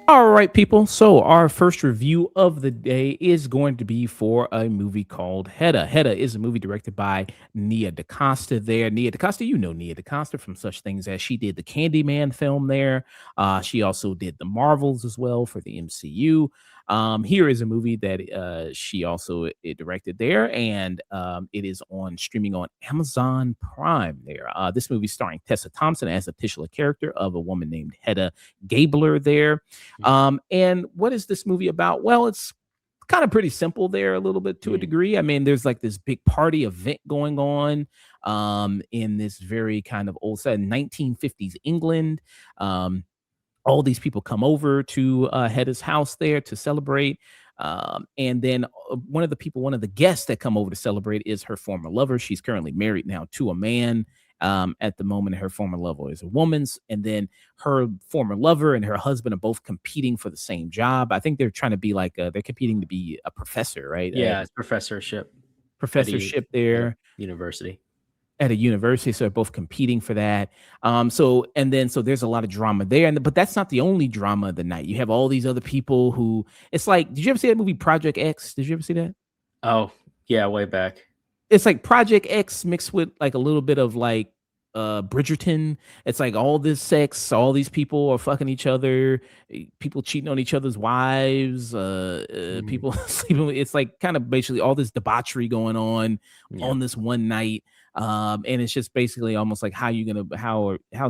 All right, people. So our first review of the day is going to be for a movie called Hedda. Hedda is a movie directed by Nia DaCosta there. Nia DaCosta, you know Nia DaCosta from such things as she did the Candyman film there. She also did the Marvels as well for the MCU. Here is a movie that she also directed there, and it is on streaming on Amazon Prime there. This movie starring Tessa Thompson as the titular character of a woman named Hedda Gabler there. And what is this movie about? Well, it's kind of pretty simple there a little bit to a Mm. degree. I mean, there's like this big party event going on in this very kind of old set 1950s England. All these people come over to Hedda's house there to celebrate. And then one of the guests that come over to celebrate is her former lover. She's currently married now to a man. At the moment, her former lover is a woman's, and then her former lover and her husband are both competing for the same job. I think they're trying to be like they're competing to be a professor, right? Yeah, it's professorship at Professorship at a there university. at a university, so they're both competing for that. So there's a lot of drama there, but that's not the only drama of the night. You have all these other people who it's like, did you ever see that movie Project X? Did you ever see that? Oh, yeah, way back. It's like Project X mixed with like a little bit of like Bridgerton. It's like all this sex, all these people are fucking each other, people cheating on each other's wives, Mhm. people sleeping it's like kind of basically all this debauchery going Yeah. on this one night. And it's just basically almost like how's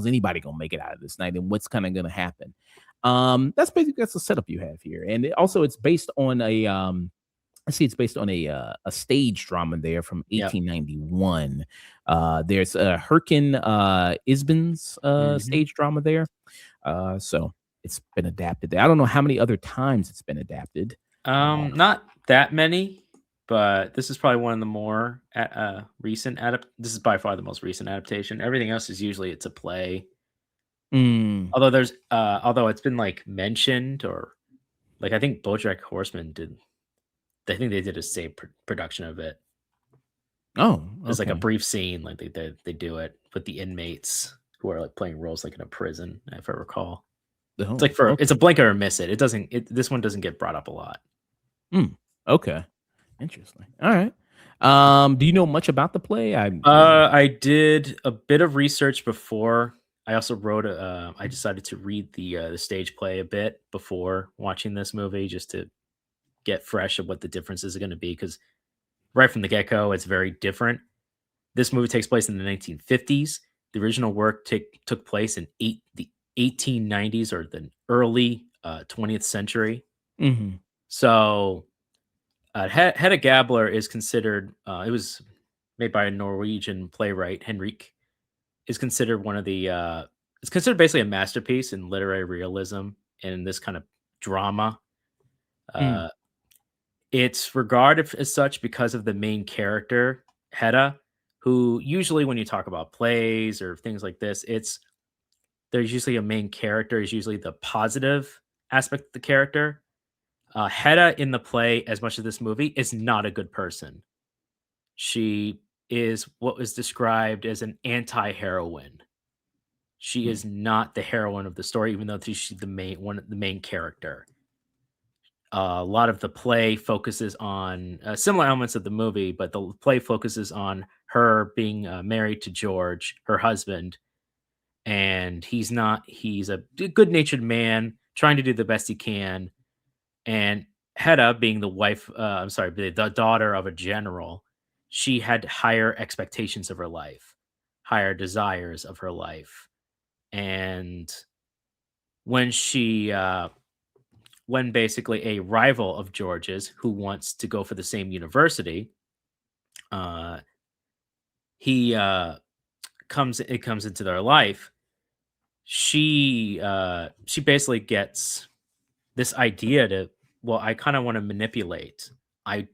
anybody gonna make it out of this night and what's kind of gonna happen. That's the setup you have here. And it's based on a I see it's based on a stage drama there from Yep. 1891. There's Herkin Isbin's Mhm. stage drama there. So it's been adapted there. I don't know how many other times it's been adapted. Not that many, but this is probably one of the more recent this is by far the most recent adaptation. Everything else is usually it's a play. Mm. Although it's been like mentioned or like I think BoJack Horseman did. I think they did a same production of it. Oh, There's like a okay. brief scene, like they do it with the inmates who are like playing roles like in a prison, if I recall. It's Oh, like it's okay. a blink or a miss it. It doesn't this one doesn't get brought up a lot. Mm, okay. Interesting. All right. Do you know much about the play? I did a bit of research before. I also wrote I decided to read the stage play a bit before watching this movie just to get fresh of what the differences are going to be because right from the get go, it's very different. This movie takes place in the 1950s. The original work took place in the 1890s or the early 20th century. Mhm. So, Hedda Gabler is considered. It was made by a Norwegian playwright, Henrik. Is considered one of the. It's considered basically a masterpiece in literary realism and this kind of drama. Mm. Uh, it's regarded as such because of the main character, Hedda, who usually when you talk about plays or things like this, there's usually a main character is usually the positive aspect of the character. Hedda in the play, as much as this movie, is not a good person. She is what was described as an anti-heroine. She Mm. is not the heroine of the story, even though she's the main character. A lot of the play focuses on similar elements of the movie, but the play focuses on her being married to George, her husband, and he's not. He's a good-natured man trying to do the best he can, and Hedda, being the wife, I'm sorry, the daughter of a general, she had higher expectations of her life, higher desires of her life, and when when basically a rival of George's who wants to go for the same university, uh, he comes into their life. She basically gets this idea to well, I kind of want to manipulate. I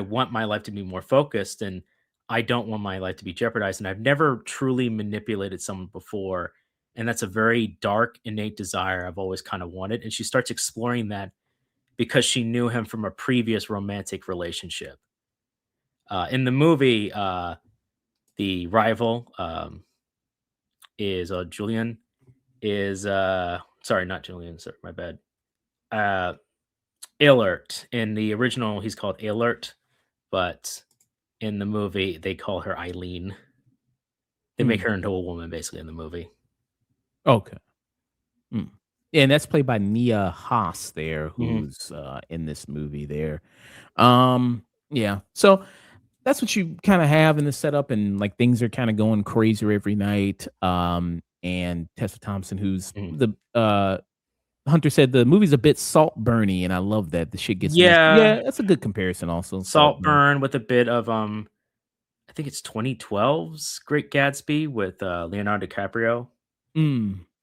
want my life to be more focused and I don't want my life to be jeopardized. And I've never truly manipulated someone before and that's a very dark, innate desire I've always kind of wanted. And she starts exploring that because she knew him from a previous romantic relationship. In the movie, the rival is Julian is sorry, not Julian, sorry, my bad. Uh Alert. In the original, he's called Alert, but in the movie, they call her Eileen. They make Mm, her into a woman basically in the movie. okay. Mm. Yeah, and that's played by Nia Haas there, Mhm, who's, in this movie there. Yeah, so that's what you kinda have in the setup, and, like, things are kinda going crazier every night, and Tessa Thompson, who's mhm. the, Hunter said the movie's a bit Saltburny, and I love that the shit gets messy. Yeah, Yeah, that's a good comparison also, Saltburn. Saltburn with a bit of, I think it's 2012's Great Gatsby with, Leonardo DiCaprio.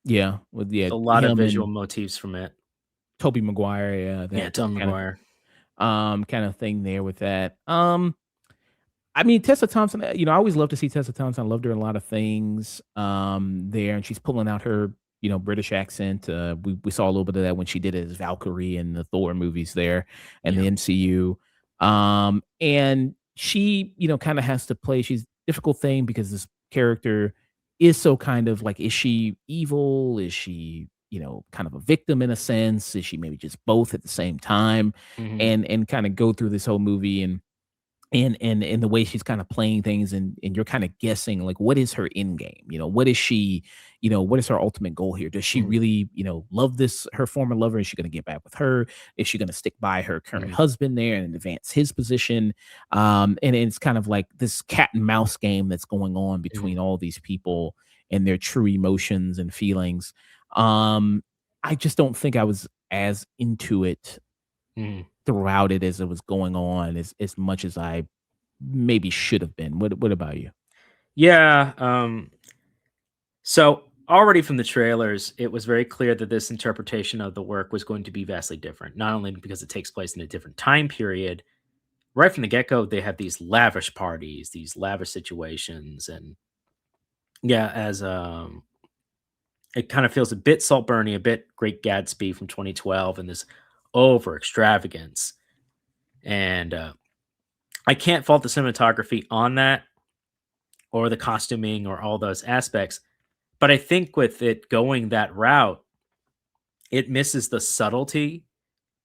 Yeah, with yeah, A lot of him visual and motifs from it. Tobey Maguire, yeah, Yeah, that Tom kinda McGuire. kinda thing there with that. I mean, Tessa Thompson, I always love to see Tessa Thompson. I loved her in a lot of things, there, and she's pulling out her, British accent. We saw a little bit of that when she did it as Valkyrie in the Thor movies there and Yeah. the MCU. And she, kinda has to play she's a difficult thing because this character is so kind of like, is she evil? Is she, kind of a victim in a sense? Is she maybe just both at the same time? Mhm, And kinda go through this whole movie and the way she's kind of playing things and you're kind of guessing like what is her end game, what is she, what is her ultimate goal here? Does she mhm, really, love this her former lover? Is she going to get back with her? Is she going to stick by her current mhm, husband there and advance his position? And it's kind of like this cat and mouse game that's going on mhm, between all these people and their true emotions and feelings. um I just don't think I was as into it mhm. throughout it as it was going on as much as I maybe should have been. What about you? Yeah, so already from the trailers, it was very clear that this interpretation of the work was going to be vastly different, not only because it takes place in a different time period. Right from the get-go, they have these lavish parties, these lavish situations, and yeah, as it kind of feels a bit Saltburny, a bit Great Gatsby from 2012, and this over extravagance. And I can't fault the cinematography on that, or the costuming, or all those aspects. But I think with it going that route, it misses the subtlety,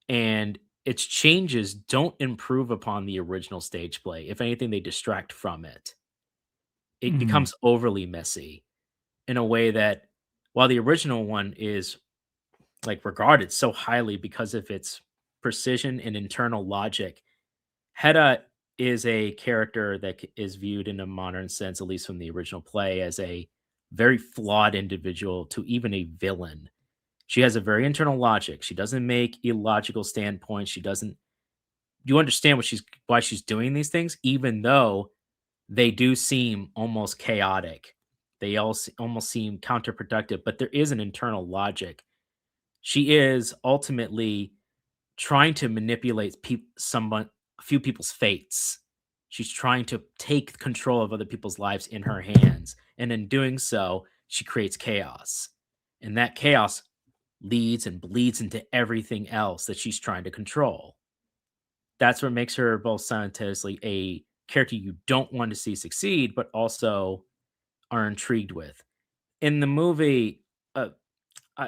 and its changes don't improve upon the original stage play. If anything, they distract from it. It Mhm, becomes overly messy in a way that, while the original one is like regarded so highly because of its precision and internal logic, Hedda is a character that is viewed in a modern sense, at least from the original play, as a very flawed individual to even a villain. She has a very internal logic. She doesn't make illogical standpoints. She doesn't. You understand why she's doing these things, even though they do seem almost chaotic. They all almost seem counterproductive, but there is an internal logic. She is ultimately trying to manipulate a few people's fates. She's trying to take control of other people's lives in her hands, and in doing so, she creates chaos. And that chaos leads and bleeds into everything else that she's trying to control. That's what makes her both simultaneously a character you don't want to see succeed, but also are intrigued with. In the movie,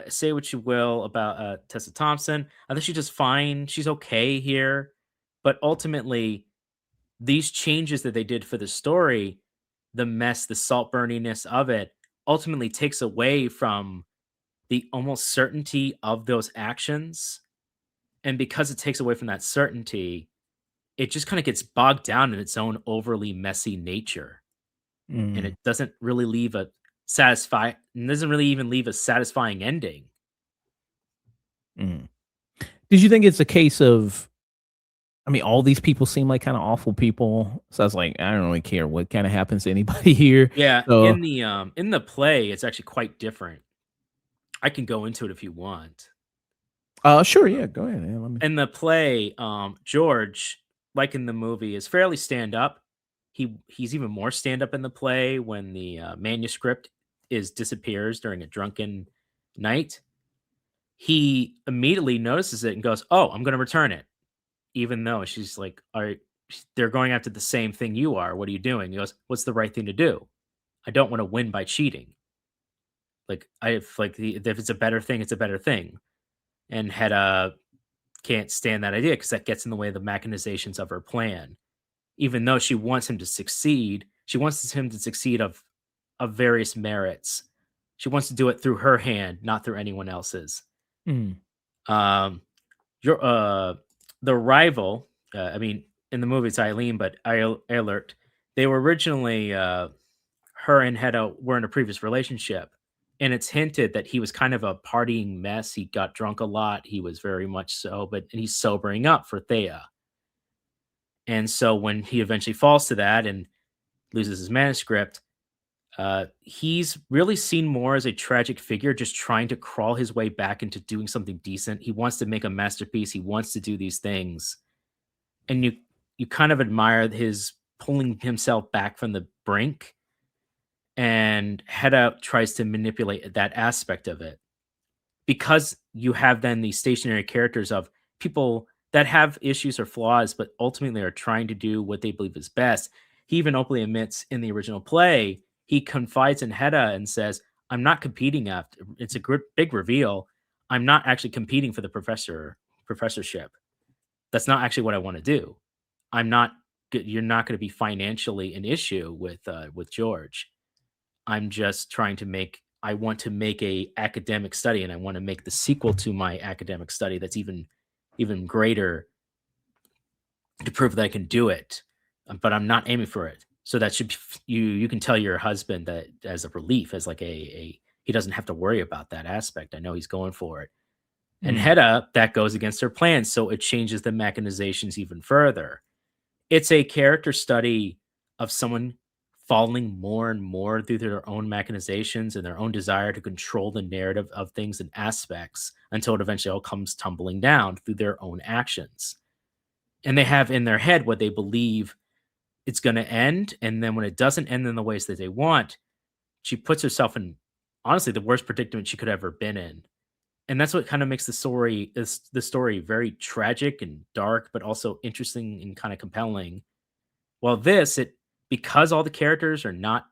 say what you will about Tessa Thompson. I think she's just fine. She's okay here, but ultimately, these changes that they did for the story, the mess, the salt burniness of it, ultimately takes away from the almost certainty of those actions. And because it takes away from that certainty, it just kind of gets bogged down in its own overly messy nature, and mm, it doesn't really leave a satisfy. Doesn't really even leave a satisfying ending. mm. Did you think it's a case of I mean, all these people seem like kinda awful people, so I was like, I don't really care what kinda happens to anybody here, Yeah, so in the play, it's actually quite different. I can go into it if you want. sure, yeah, go ahead, yeah, let me In the play, George, like in the movie, is fairly stand up. He's even more stand up in the play when the manuscript is disappears during a drunken night, he immediately notices it and goes, "Oh, I'm gonna return it." Even though she's like, "Are they're going after the same thing you are. What are you doing?" He goes, "What's the right thing to do? I don't wanna win by cheating. Like, I if, like, the if it's a better thing, it's a better thing." And Hedda can't stand that idea because that gets in the way of the mechanizations of her plan. Even though she wants him to succeed, she wants him to succeed of various merits. She wants to do it through her hand, not through anyone else's. Mm, Um, your the rival, I mean, in the movie it's Eileen, but Eilert, they were originally her and Hedda were in a previous relationship. And it's hinted that he was kind of a partying mess. He got drunk a lot. He was very much so, but and he's sobering up for Thea. And so when he eventually falls to that and loses his manuscript, he's really seen more as a tragic figure, just trying to crawl his way back into doing something decent. He wants to make a masterpiece. He wants to do these things, and you kind of admire his pulling himself back from the brink. And Hedda tries to manipulate that aspect of it because you have then these stationary characters of people that have issues or flaws, but ultimately are trying to do what they believe is best. He even openly admits in the original play, he confides in Hedda and says, "I'm not competing after." It's a big reveal. "I'm not actually competing for the professorship. That's not actually what I want to do. I'm not. You're not going to be financially an issue with George. I'm just trying to make I want to make a academic study, and I want to make the sequel to my academic study that's even greater to prove that I can do it, but I'm not aiming for it." So that should be you can tell your husband that as a relief, as like a he doesn't have to worry about that aspect. I know he's going for it. And mm, Hedda, that goes against her plans, so it changes the mechanizations even further. It's a character study of someone falling more and more through their own mechanizations and their own desire to control the narrative of things and aspects until it eventually all comes tumbling down through their own actions. And they have in their head what they believe it's going to end. And then when it doesn't end in the ways that they want, she puts herself in honestly the worst predicament she could ever been in. And that's what kind of makes the story very tragic and dark, but also interesting and kind of compelling. Well, it because all the characters are not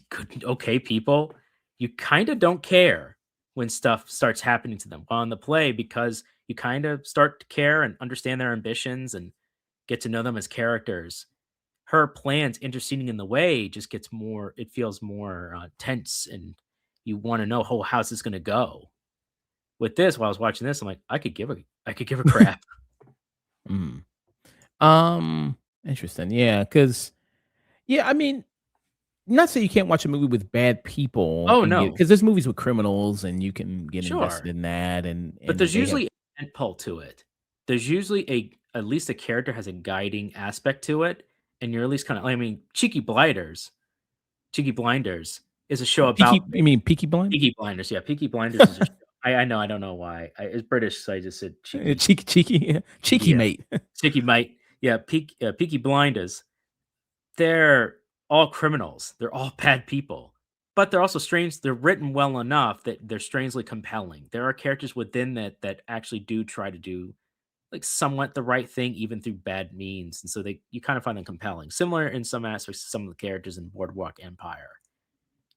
good, okay people, you kind of don't care when stuff starts happening to them. While in the play, because you kind of start to care and understand their ambitions and get to know them as characters, her plans interceding in the way just gets more. It feels more tense, and you want to know, oh, how's this going to go? With this, while I was watching this, I'm like, I could give a crap. mm. Um, Interesting. Yeah, because yeah, I mean, not say you can't watch a movie with bad people Oh and get no, because there's movies with criminals and you can get invested sure. in that But and there's they have usually a pull to it. There's usually a at least a character has a guiding aspect to it, and you're at least kinda I mean, Cheeky Blinders is a show about Peaky you mean Peaky Blinders? Peaky Blinders, yeah, Peaky Blinders is a show I know, I don't know why. It's British, so I just said cheeky. Cheeky Yeah, mate. Cheeky Mate. Yeah, Peaky Blinders. They're all criminals. They're all bad people, but they're also strange. They're written well enough that they're strangely compelling. There are characters within that actually do try to do like somewhat the right thing, even through bad means, and so they you kind of find them compelling. Similar in some aspects to some of the characters in Boardwalk Empire.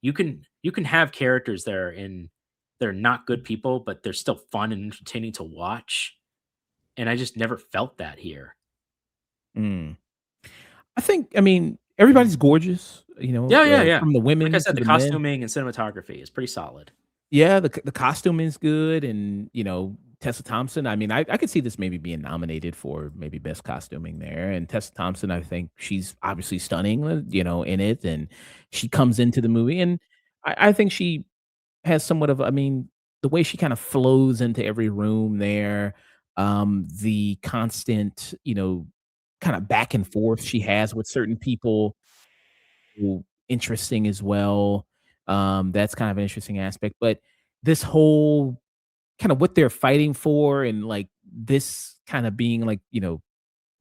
You can have characters that are in they're not good people, but they're still fun and entertaining to watch. And I just never felt that here. Mm. I mean, Mhm. everybody's gorgeous, Yeah, yeah, yeah. from the Like I women said, to the the men. costuming and cinematography is pretty solid. Yeah, the costume is good and, Tessa Thompson, I mean, I could see this maybe being nominated for maybe best costuming there, and Tessa Thompson, I think she's obviously stunning, in it, and she comes into the movie, and I think she has somewhat of I mean, the way she kind of flows into every room there, the constant, kind of back and forth she has with certain people who interesting as well. That's kind of an interesting aspect, but this whole kind of what they're fighting for and like this kind of being like,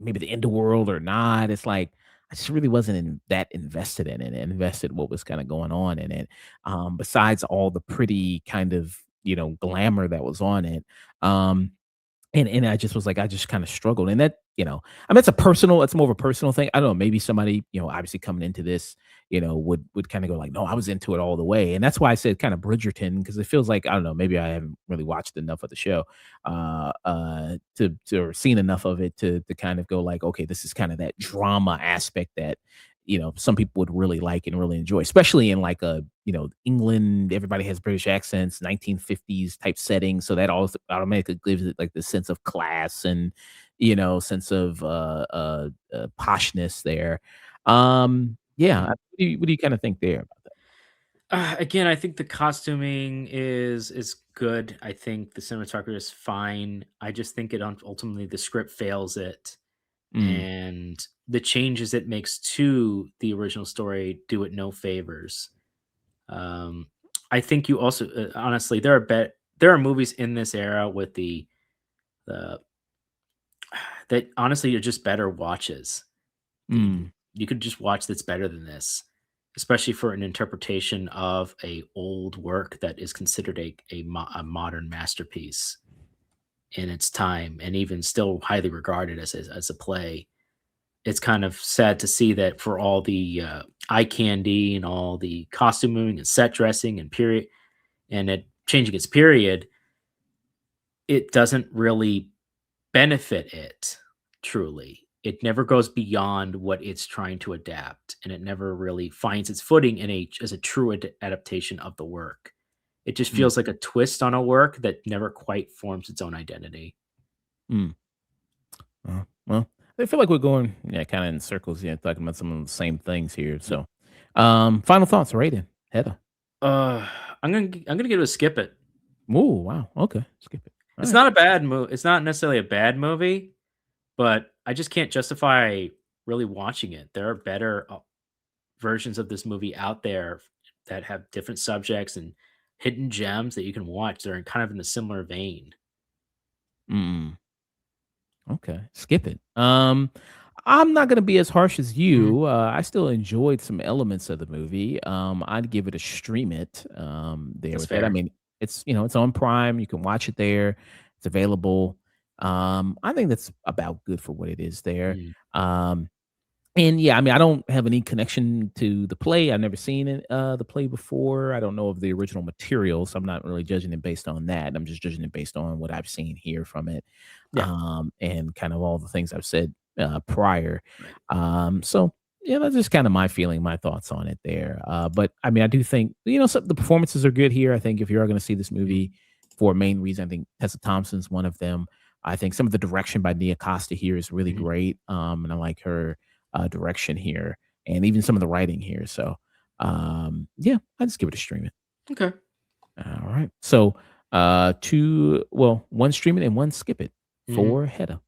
maybe the end of the world or not. It's like I just really wasn't that invested in it and invested what was kind of going on in it. Besides all the pretty kind of glamour that was on it. Um, and I just was like, I just kinda struggled, and that, I mean, it's more of a personal thing. I don't know, maybe somebody, obviously coming into this, would kinda go like, "No, I was into it all the way," and that's why I said kinda Bridgerton because it feels like, I don't know, maybe I haven't really watched enough of the show, to or seen enough of it to kind of go like, "Okay, this is kinda that drama aspect that, some people would really like and really enjoy," especially in like a, England, everybody has British accents, 1950s type setting, so that also automatically gives it like the sense of class and, sense of poshness there. Yeah, Mhm. what do you kinda think there about that? Again, I think the costuming is good. I think the cinematography is fine. I just think it ultimately the script fails it, Mm, and the changes it makes to the original story do it no favors. Um, I think you also honestly there are movies in this era with the that honestly are just better watches. The mm, you could just watch that's better than this, especially for an interpretation of a old work that is considered a modern masterpiece in its time, and even still highly regarded as a play. It's kind of sad to see that for all the eye candy and all the costuming and set dressing and period and it changing its period, it doesn't really benefit it truly. It never goes beyond what it's trying to adapt, and it never really finds its footing in a as a true adaptation of the work. It just mm, feels like a twist on a work that never quite forms its own identity. mm. Well, I feel like we're going, yeah, kinda in circles, yeah, talking about some of the same things here, Mm. so, final thoughts, rating, Hedda. Uh, I'm gonna give it a skip it. Ooh, wow, okay, skip it. It's Alright. not a bad movie. It's not necessarily a bad movie, but I just can't justify really watching it. There are better versions of this movie out there that have different subjects and hidden gems that you can watch. They're in kind of in a similar vein. Mm. Okay, skip it. I'm not gonna be as harsh as Mhm. you. I still enjoyed some elements of the movie. I'd give it a stream it. There That's with that. I fair. mean, it's on Prime. You can watch it there. It's available. I think that's about good for what it is there. Mm, And yeah, I mean, I don't have any connection to the play. I've never seen it, the play before. I don't know of the original material, so I'm not really judging it based on that. I'm just judging it based on what I've seen here from it, yeah. and kind of all the things I've said prior. Right. So yeah, that's just kind of my feeling, my thoughts on it there. But I mean, I do think the performances are good here. I think if you are going to see this Mhm, movie for a main reason, I think Tessa Thompson's one of them. I think some of the direction by Nia Costa here is really mhm. great, and I like her direction here and even some of the writing here. So, yeah, I just give it a stream it. Okay. All right. So, one stream it and one skip it Mhm. for Hedda.